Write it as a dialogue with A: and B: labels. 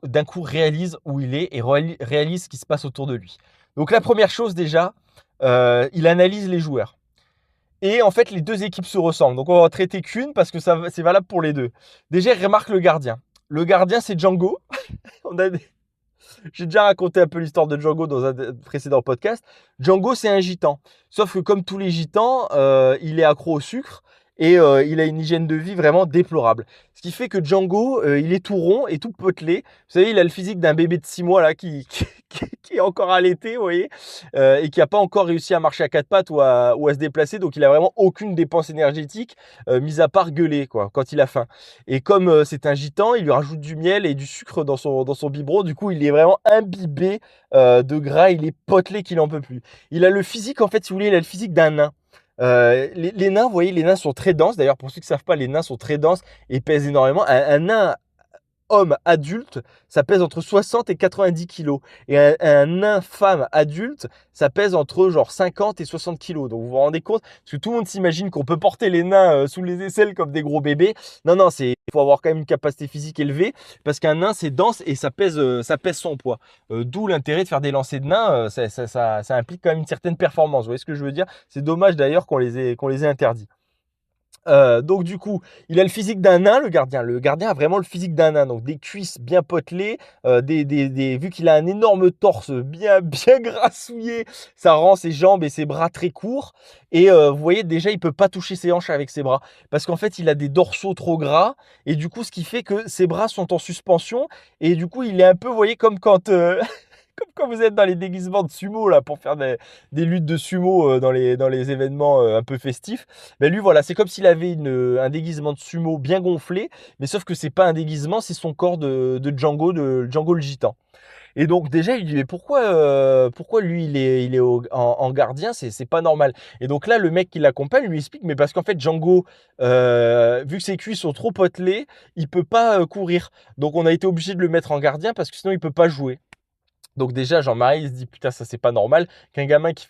A: d'un coup réalise où il est et réalise ce qui se passe autour de lui. Donc la première chose déjà, il analyse les joueurs. Et en fait, les deux équipes se ressemblent. Donc on va en traiter qu'une parce que c'est valable pour les deux. Déjà, il remarque le gardien. Le gardien, c'est Django. On a J'ai déjà raconté un peu l'histoire de Django dans un précédent podcast. Django, c'est un gitan. Sauf que comme tous les gitans, il est accro au sucre et il a une hygiène de vie vraiment déplorable. Ce qui fait que Django, il est tout rond et tout potelé. Vous savez, il a le physique d'un bébé de 6 mois là qui est encore allaité, vous voyez, et qui n'a pas encore réussi à marcher à quatre pattes ou à se déplacer. Donc, il a vraiment aucune dépense énergétique, mis à part gueuler quoi, quand il a faim. Et comme c'est un gitan, il lui rajoute du miel et du sucre dans son biberon. Du coup, il est vraiment imbibé de gras. Il est potelé qu'il n'en peut plus. Il a le physique, en fait, si vous voulez, il a le physique d'un nain. Les nains, vous voyez, les nains sont très denses. D'ailleurs, pour ceux qui ne savent pas, les nains sont très denses et pèsent énormément. Un nain homme adulte, ça pèse entre 60 et 90 kilos. Et un nain femme adulte, ça pèse entre genre 50 et 60 kilos. Donc vous vous rendez compte? Parce que tout le monde s'imagine qu'on peut porter les nains sous les aisselles comme des gros bébés. Non, non, il faut avoir quand même une capacité physique élevée. Parce qu'un nain, c'est dense et ça pèse son poids. D'où l'intérêt de faire des lancers de nains. Ça implique quand même une certaine performance. Vous voyez ce que je veux dire? C'est dommage d'ailleurs qu'on les ait interdits. Donc du coup, il a le physique d'un nain, le gardien. Le gardien a vraiment le physique d'un nain, donc des cuisses bien potelées, vu qu'il a un énorme torse bien, bien grassouillé, ça rend ses jambes et ses bras très courts. Et vous voyez déjà, il peut pas toucher ses hanches avec ses bras, parce qu'en fait, il a des dorsaux trop gras, et du coup, ce qui fait que ses bras sont en suspension, et du coup, il est un peu, vous voyez, comme quand comme quand vous êtes dans les déguisements de sumo là pour faire des luttes de sumo dans les événements un peu festifs. Ben lui voilà, c'est comme s'il avait un déguisement de sumo bien gonflé, mais sauf que c'est pas un déguisement, c'est son corps de Django le gitan. Et donc déjà il dit mais pourquoi lui il est en gardien, c'est pas normal. Et donc là le mec qui l'accompagne lui explique mais parce qu'en fait Django vu que ses cuisses sont trop potelées, il peut pas courir. Donc on a été obligé de le mettre en gardien parce que sinon il peut pas jouer. Donc déjà, Jean-Marie, il se dit, putain, ça c'est pas normal qu'un gamin qui